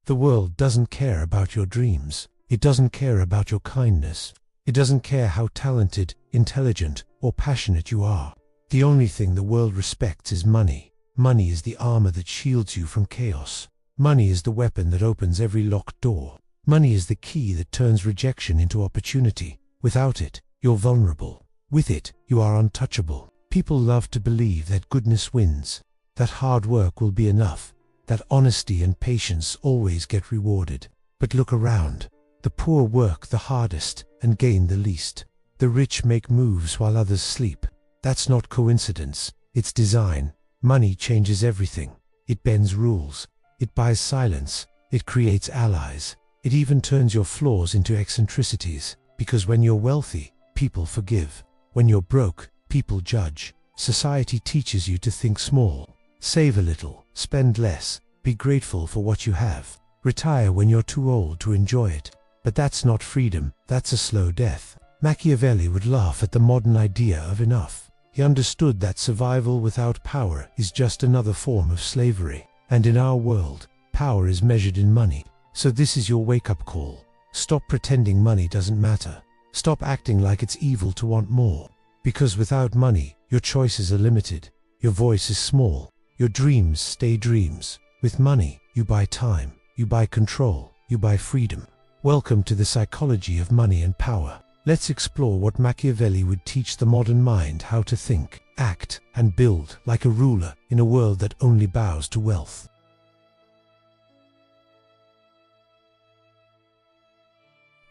The world doesn't care about your dreams. It doesn't care about your kindness. It doesn't care how talented, intelligent, or passionate you are. The only thing the world respects is money. Money is the armor that shields you from chaos. Money is the weapon that opens every locked door. Money is the key that turns rejection into opportunity. Without it, you're vulnerable. With it, you are untouchable. People love to believe that goodness wins, that hard work will be enough, that honesty and patience always get rewarded. But look around. The poor work the hardest and gain the least. The rich make moves while others sleep. That's not coincidence, it's design. Money changes everything. It bends rules. It buys silence. It creates allies. It even turns your flaws into eccentricities. Because when you're wealthy, people forgive. When you're broke, people judge. Society teaches you to think small. Save a little, spend less, be grateful for what you have. Retire when you're too old to enjoy it. But that's not freedom, that's a slow death. Machiavelli would laugh at the modern idea of enough. He understood that survival without power is just another form of slavery. And in our world, power is measured in money. So this is your wake-up call. Stop pretending money doesn't matter. Stop acting like it's evil to want more. Because without money, your choices are limited. Your voice is small. Your dreams stay dreams. With money, you buy time. You buy control. You buy freedom. Welcome to the psychology of money and power. Let's explore what Machiavelli would teach the modern mind how to think, act, and build like a ruler in a world that only bows to wealth.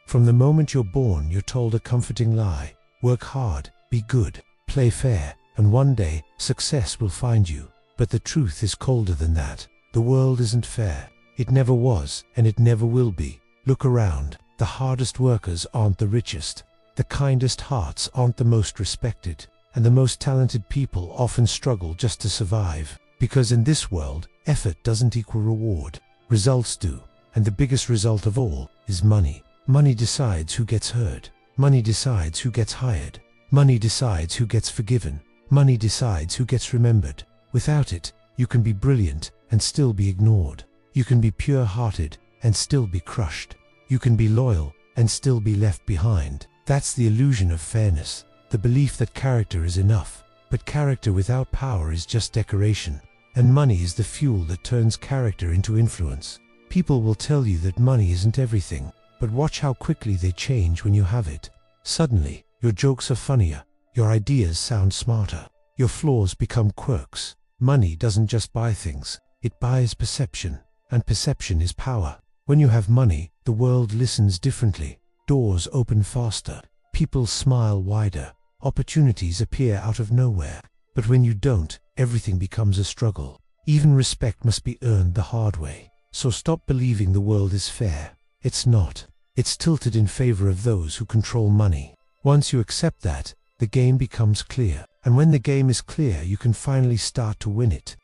From the moment you're born, you're told a comforting lie. Work hard, be good, play fair, and one day, success will find you. But the truth is colder than that. The world isn't fair. It never was, and it never will be. Look around. The hardest workers aren't the richest. The kindest hearts aren't the most respected. And the most talented people often struggle just to survive. Because in this world, effort doesn't equal reward. Results do. And the biggest result of all is money. Money decides who gets heard. Money decides who gets hired. Money decides who gets forgiven. Money decides who gets remembered. Without it, you can be brilliant and still be ignored. You can be pure-hearted and still be crushed. You can be loyal and still be left behind. That's the illusion of fairness, the belief that character is enough. But character without power is just decoration. And money is the fuel that turns character into influence. People will tell you that money isn't everything. But watch how quickly they change when you have it. Suddenly, your jokes are funnier, your ideas sound smarter, your flaws become quirks. Money doesn't just buy things, it buys perception, and perception is power. When you have money, the world listens differently, doors open faster, people smile wider, opportunities appear out of nowhere. But when you don't, everything becomes a struggle. Even respect must be earned the hard way. So stop believing the world is fair. It's not. It's tilted in favor of those who control money. Once you accept that, the game becomes clear. And when the game is clear, you can finally start to win it.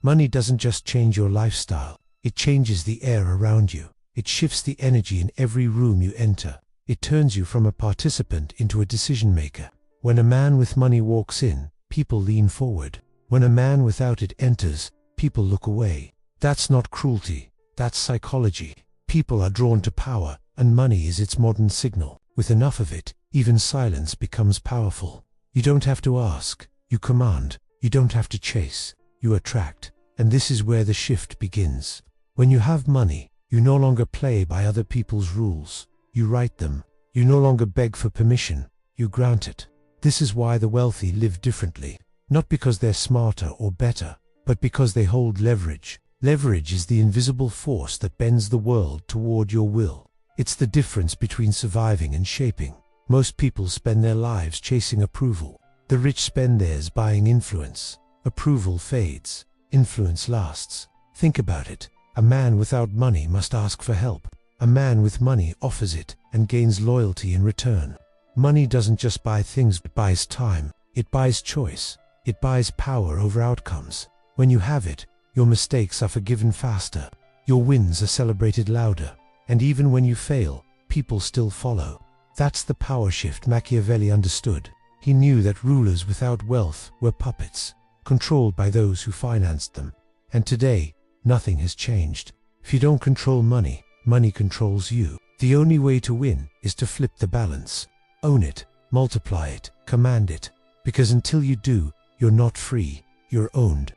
Money doesn't just change your lifestyle. It changes the air around you. It shifts the energy in every room you enter. It turns you from a participant into a decision maker. When a man with money walks in, people lean forward. When a man without it enters, people look away. That's not cruelty, that's psychology. People are drawn to power, and money is its modern signal. With enough of it, even silence becomes powerful. You don't have to ask, you command. You don't have to chase, you attract. And this is where the shift begins. When you have money, you no longer play by other people's rules. You write them. You no longer beg for permission, you grant it. This is why the wealthy live differently. Not because they're smarter or better, but because they hold leverage. Leverage is the invisible force that bends the world toward your will. It's the difference between surviving and shaping. Most people spend their lives chasing approval. The rich spend theirs buying influence. Approval fades. Influence lasts. Think about it. A man without money must ask for help. A man with money offers it and gains loyalty in return. Money doesn't just buy things, it buys time. It buys choice. It buys power over outcomes. When you have it, your mistakes are forgiven faster. Your wins are celebrated louder. And even when you fail, people still follow. That's the power shift Machiavelli understood. He knew that rulers without wealth were puppets. controlled by those who financed them. And today, nothing has changed. If you don't control money, money controls you. The only way to win is to flip the balance. Own it, multiply it, command it. Because until you do, you're not free, you're owned.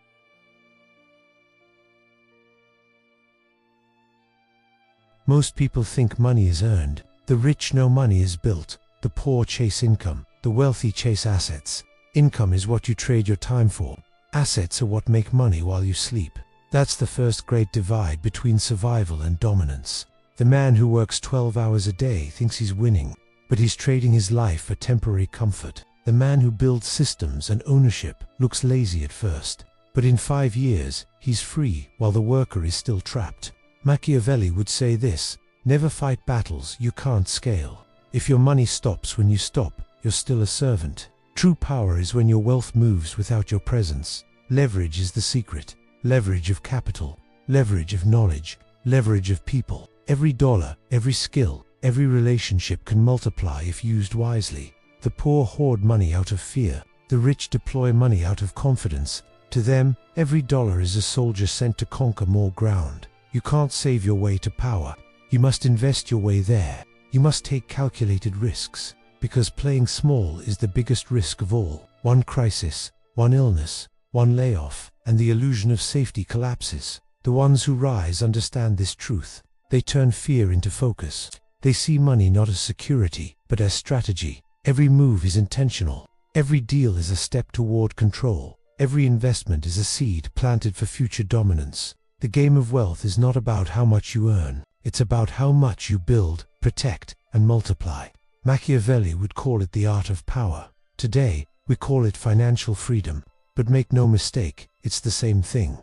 Most people think money is earned. The rich know money is built. The poor chase income. The wealthy chase assets. Income is what you trade your time for. Assets are what make money while you sleep. That's the first great divide between survival and dominance. The man who works 12 hours a day thinks he's winning, but he's trading his life for temporary comfort. The man who builds systems and ownership looks lazy at first, but in 5 years, he's free while the worker is still trapped. Machiavelli would say this: never fight battles you can't scale. If your money stops when you stop, you're still a servant. True power is when your wealth moves without your presence. Leverage is the secret. Leverage of capital, leverage of knowledge, leverage of people. Every dollar, every skill, every relationship can multiply if used wisely. The poor hoard money out of fear. The rich deploy money out of confidence. To them, every dollar is a soldier sent to conquer more ground. You can't save your way to power. You must invest your way there. You must take calculated risks, because playing small is the biggest risk of all. One crisis, one illness, one layoff, and the illusion of safety collapses. The ones who rise understand this truth. They turn fear into focus. They see money not as security, but as strategy. Every move is intentional. Every deal is a step toward control. Every investment is a seed planted for future dominance. The game of wealth is not about how much you earn. It's about how much you build, protect, and multiply. Machiavelli would call it the art of power. Today, we call it financial freedom. But make no mistake, it's the same thing.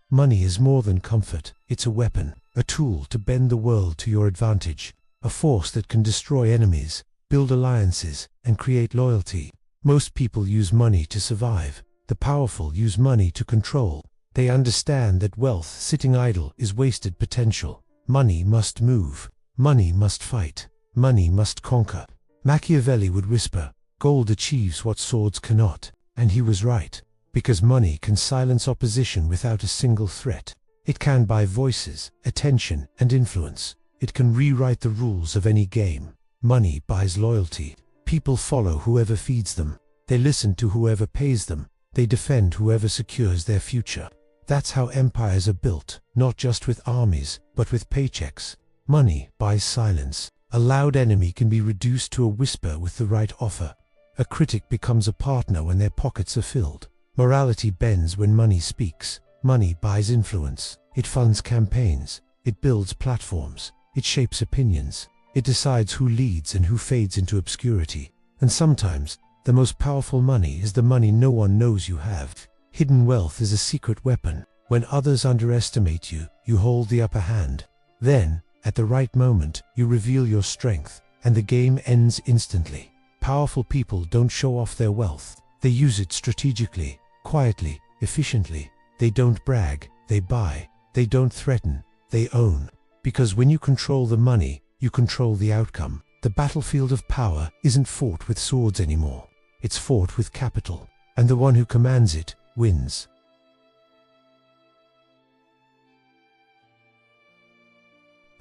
Money is more than comfort. It's a weapon, a tool to bend the world to your advantage, a force that can destroy enemies, build alliances, and create loyalty. Most people use money to survive. The powerful use money to control. They understand that wealth sitting idle is wasted potential. Money must move. Money must fight. Money must conquer. Machiavelli would whisper, "Gold achieves what swords cannot." And he was right. Because money can silence opposition without a single threat. It can buy voices, attention, and influence. It can rewrite the rules of any game. Money buys loyalty. People follow whoever feeds them. They listen to whoever pays them. They defend whoever secures their future. That's how empires are built, not just with armies, but with paychecks. Money buys silence. A loud enemy can be reduced to a whisper with the right offer. A critic becomes a partner when their pockets are filled. Morality bends when money speaks. Money buys influence. It funds campaigns. It builds platforms. It shapes opinions. It decides who leads and who fades into obscurity. And sometimes, the most powerful money is the money no one knows you have. Hidden wealth is a secret weapon. When others underestimate you, you hold the upper hand. Then, at the right moment, you reveal your strength, and the game ends instantly. Powerful people don't show off their wealth. They use it strategically, quietly, efficiently. They don't brag, they buy. They don't threaten, they own. Because when you control the money, you control the outcome. The battlefield of power isn't fought with swords anymore. It's fought with capital. And the one who commands it wins.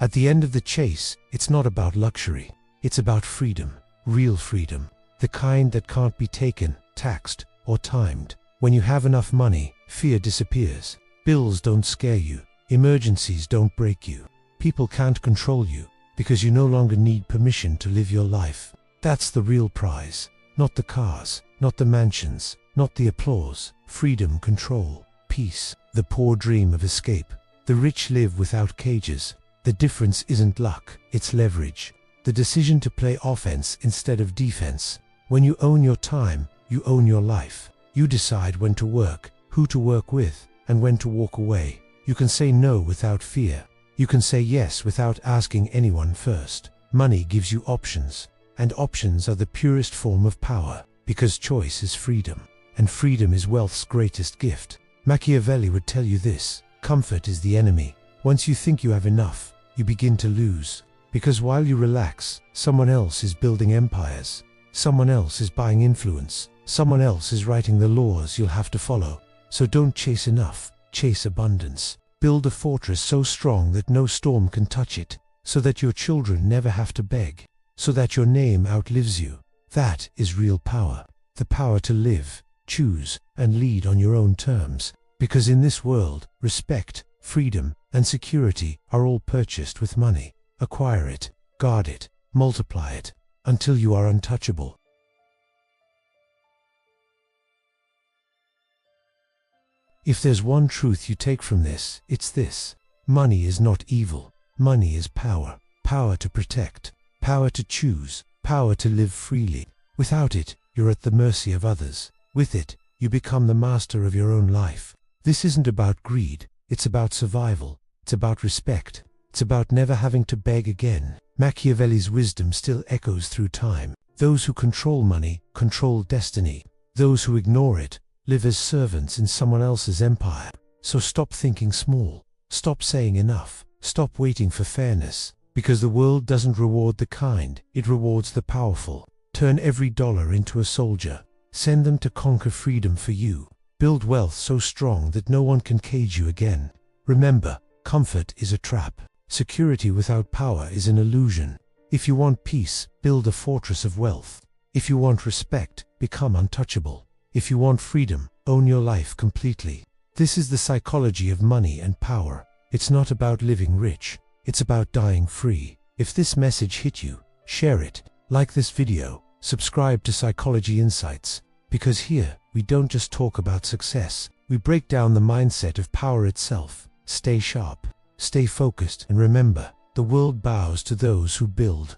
At the end of the chase, it's not about luxury. It's about freedom. Real freedom. The kind that can't be taken, taxed, or timed. When you have enough money, fear disappears. Bills don't scare you. Emergencies don't break you. People can't control you, because you no longer need permission to live your life. That's the real prize. Not the cars, not the mansions, not the applause. Freedom, control, peace. The poor dream of escape. The rich live without cages. The difference isn't luck, it's leverage. The decision to play offense instead of defense. When you own your time, you own your life. You decide when to work, who to work with, and when to walk away. You can say no without fear. You can say yes without asking anyone first. Money gives you options, and options are the purest form of power, because choice is freedom, and freedom is wealth's greatest gift. Machiavelli would tell you this: comfort is the enemy. Once you think you have enough, you begin to lose. Because while you relax, someone else is building empires. Someone else is buying influence. Someone else is writing the laws you'll have to follow. So don't chase enough, chase abundance. Build a fortress so strong that no storm can touch it, so that your children never have to beg, so that your name outlives you. That is real power. The power to live, choose, and lead on your own terms. Because in this world, respect, freedom, and security are all purchased with money. Acquire it, guard it, multiply it, until you are untouchable. If there's one truth you take from this, it's this. Money is not evil. Money is power. Power to protect. Power to choose. Power to live freely. Without it, you're at the mercy of others. With it, you become the master of your own life. This isn't about greed. It's about survival. It's about respect. It's about never having to beg again. Machiavelli's wisdom still echoes through time. Those who control money control destiny. Those who ignore it live as servants in someone else's empire. So stop thinking small. Stop saying enough. Stop waiting for fairness. Because the world doesn't reward the kind, it rewards the powerful. Turn every dollar into a soldier. Send them to conquer freedom for you. Build wealth so strong that no one can cage you again. Remember, comfort is a trap. Security without power is an illusion. If you want peace, build a fortress of wealth. If you want respect, become untouchable. If you want freedom, own your life completely. This is the psychology of money and power. It's not about living rich. It's about dying free. If this message hit you, share it, like this video, subscribe to Psychology Insights, because here, we don't just talk about success, we break down the mindset of power itself. Stay sharp, stay focused, and remember, the world bows to those who build,